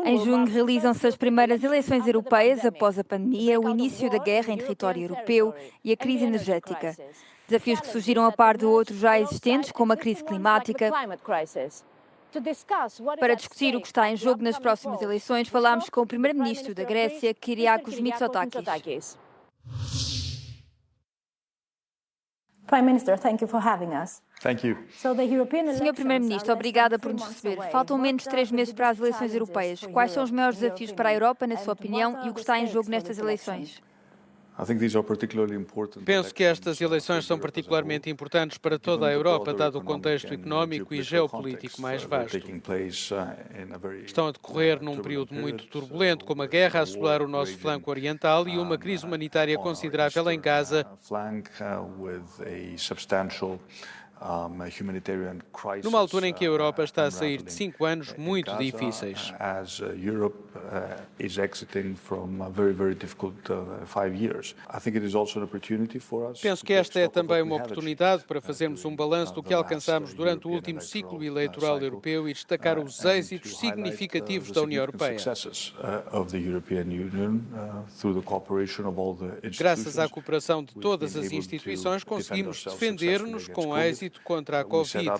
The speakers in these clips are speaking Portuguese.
Em junho realizam-se as primeiras eleições europeias após a pandemia, o início da guerra em território europeu e a crise energética. Desafios que surgiram a par de outros já existentes, como a crise climática. Para discutir o que está em jogo nas próximas eleições, falámos com o primeiro-ministro da Grécia, Kyriakos Mitsotakis. Prime Minister, thank you for having us. Thank you. Senhor Primeiro-Ministro, obrigada por nos receber. Faltam menos de 3 meses para as eleições europeias. Quais são os maiores desafios para a Europa, na sua opinião, e o que está em jogo nestas eleições? Penso que estas eleições são particularmente importantes para toda a Europa, dado o contexto económico e geopolítico mais vasto. Estão a decorrer num período muito turbulento, com uma guerra a assolar o nosso flanco oriental e uma crise humanitária considerável em Gaza, numa altura em que a Europa está a sair de 5 anos muito difíceis. Penso que esta é também uma oportunidade para fazermos um balanço do que alcançamos durante o último ciclo eleitoral europeu e destacar os êxitos significativos da União Europeia. Graças à cooperação de todas as instituições, conseguimos defender-nos com êxito contra a Covid.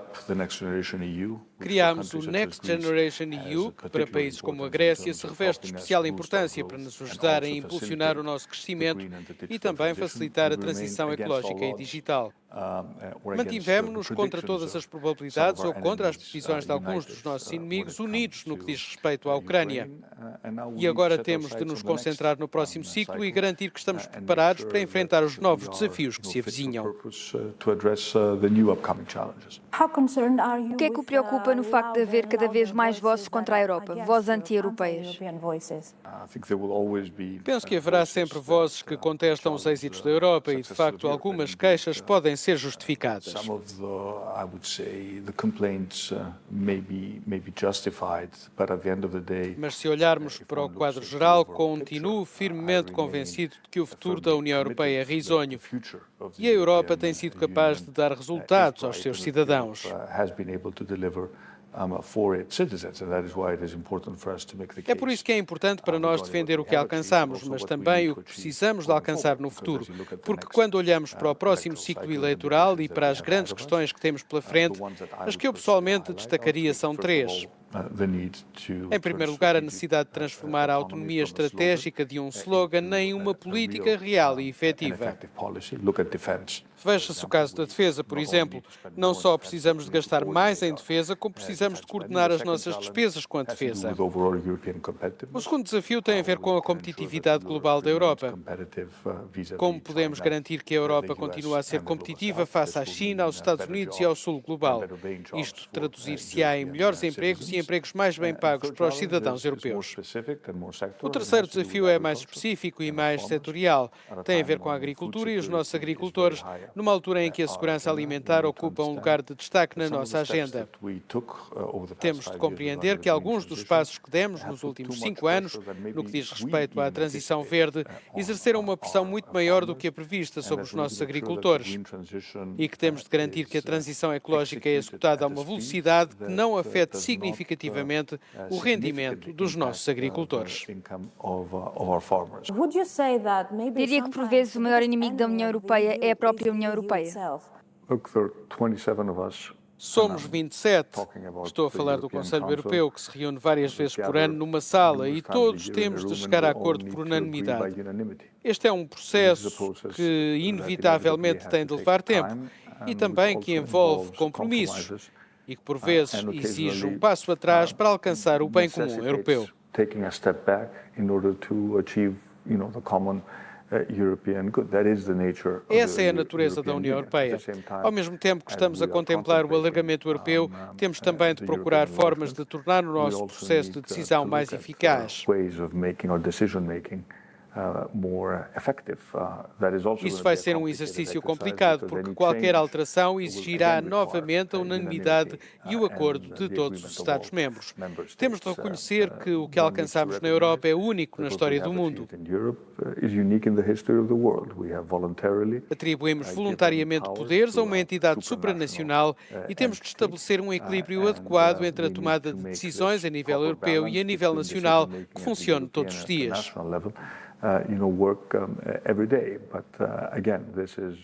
Criámos o Next Generation EU, que para países como a Grécia se reveste de especial importância para nos ajudar a impulsionar o nosso crescimento e também facilitar a transição ecológica e digital. Mantivemos-nos contra todas as probabilidades ou contra as previsões de alguns dos nossos inimigos, unidos no que diz respeito à Ucrânia. E agora temos de nos concentrar no próximo ciclo e garantir que estamos preparados para enfrentar os novos desafios que se avizinham. O que é que o preocupa no facto de haver cada vez mais vozes contra a Europa, vozes anti-europeias? Penso que haverá sempre vozes que contestam os êxitos da Europa e, de facto, algumas queixas podem ser justificadas. Mas se olharmos para o quadro geral, continuo firmemente convencido de que o futuro da União Europeia é risonho e a Europa tem sido capaz de dar resultados aos seus cidadãos. É por isso que é importante para nós defender o que alcançamos, mas também o que precisamos de alcançar no futuro. Porque quando olhamos para o próximo ciclo eleitoral e para as grandes questões que temos pela frente, as que eu pessoalmente destacaria são 3. Em primeiro lugar, a necessidade de transformar a autonomia estratégica de um slogan em uma política real e efetiva. Veja-se o caso da defesa, por exemplo. Não só precisamos de gastar mais em defesa, como precisamos de coordenar as nossas despesas com a defesa. O segundo desafio tem a ver com a competitividade global da Europa. Como podemos garantir que a Europa continua a ser competitiva face à China, aos Estados Unidos e ao Sul global? Isto traduzir-se-á em melhores empregos e empregos mais bem pagos para os cidadãos europeus. O terceiro desafio é mais específico e mais setorial. Tem a ver com a agricultura e os nossos agricultores, numa altura em que a segurança alimentar ocupa um lugar de destaque na nossa agenda. Temos de compreender que alguns dos passos que demos nos últimos 5 anos, no que diz respeito à transição verde, exerceram uma pressão muito maior do que a prevista sobre os nossos agricultores e que temos de garantir que a transição ecológica é executada a uma velocidade que não afete significativamente o rendimento dos nossos agricultores. Diria que, por vezes, o maior inimigo da União Europeia é a própria União Europeia. Somos 27. Estou a falar do Conselho Europeu, que se reúne várias vezes por ano numa sala e todos temos de chegar a acordo por unanimidade. Este é um processo que, inevitavelmente, tem de levar tempo e também que envolve compromissos e que, por vezes, exige um passo atrás para alcançar o bem comum europeu. Essa é a natureza da União Europeia. Ao mesmo tempo que estamos a contemplar o alargamento europeu, temos também de procurar formas de tornar o nosso processo de decisão mais eficaz. Isso vai ser um exercício complicado, porque qualquer alteração exigirá novamente a unanimidade e o acordo de todos os Estados-membros. Temos de reconhecer que o que alcançamos na Europa é único na história do mundo. Atribuímos voluntariamente poderes a uma entidade supranacional e temos de estabelecer um equilíbrio adequado entre a tomada de decisões a nível europeu e a nível nacional que funcione todos os dias.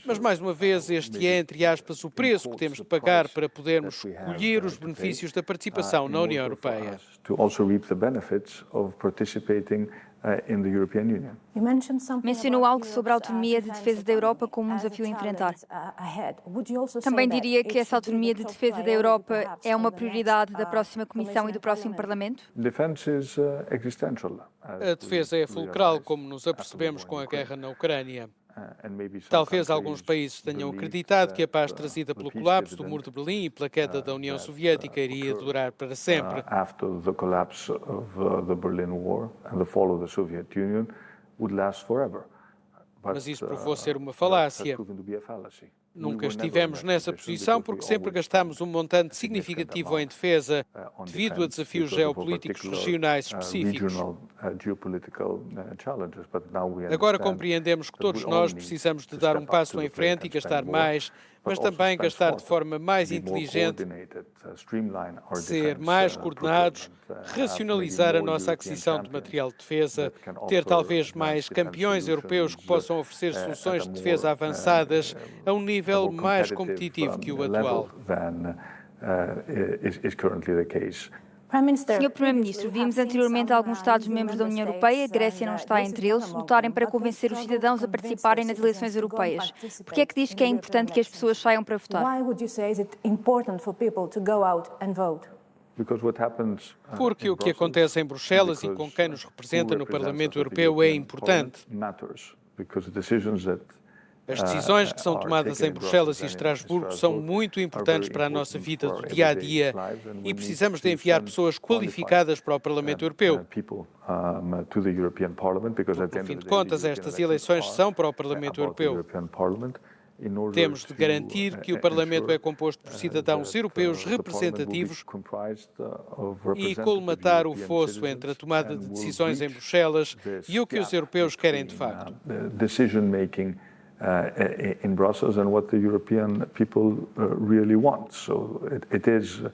Mas, mais uma vez, este é, entre aspas, o preço que temos de pagar para podermos colher os benefícios da participação na União Europeia. Mencionou algo sobre a autonomia de defesa da Europa como um desafio a enfrentar. Também diria que essa autonomia de defesa da Europa é uma prioridade da próxima Comissão e do próximo Parlamento? A defesa é fulcral, como nos apercebemos com a guerra na Ucrânia. Talvez alguns países tenham acreditado que a paz trazida pelo colapso do Muro de Berlim e pela queda da União Soviética iria durar para sempre. Mas isso provou ser uma falácia. Nunca estivemos nessa posição porque sempre gastámos um montante significativo em defesa devido a desafios geopolíticos regionais específicos. Agora compreendemos que todos nós precisamos de dar um passo em frente e gastar mais, mas também gastar de forma mais inteligente, ser mais coordenados, racionalizar a nossa aquisição de material de defesa, ter talvez mais campeões europeus que possam oferecer soluções de defesa avançadas a um nível mais competitivo que o atual. Senhor Primeiro-Ministro, vimos anteriormente alguns Estados-membros da União Europeia, Grécia não está entre eles, lutarem para convencer os cidadãos a participarem nas eleições europeias. Por que é que diz que é importante que as pessoas saiam para votar? Porque o que acontece em Bruxelas e com quem nos representa no Parlamento Europeu é importante. As decisões que são tomadas em Bruxelas e Estrasburgo são muito importantes para a nossa vida do dia a dia e precisamos de enviar pessoas qualificadas para o Parlamento Europeu. Porque, no fim de contas, estas eleições são para o Parlamento Europeu. Temos de garantir que o Parlamento é composto por cidadãos europeus representativos e colmatar o fosso entre a tomada de decisões em Bruxelas e o que os europeus querem de facto. In Brussels and what the European people really want. So it is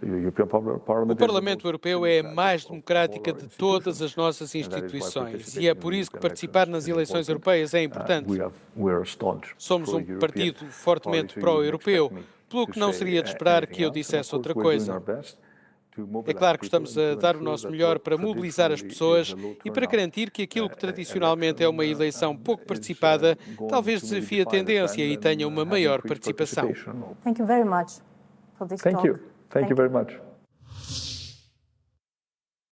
O Parlamento Europeu é a mais democrática de todas as nossas instituições e é por isso que participar nas eleições europeias é importante. Somos um partido fortemente pró-europeu, pelo que não seria de esperar que eu dissesse outra coisa. É claro que estamos a dar o nosso melhor para mobilizar as pessoas e para garantir que aquilo que tradicionalmente é uma eleição pouco participada, talvez desafie a tendência e tenha uma maior participação. Thank you very much for this talk. Thank you very much.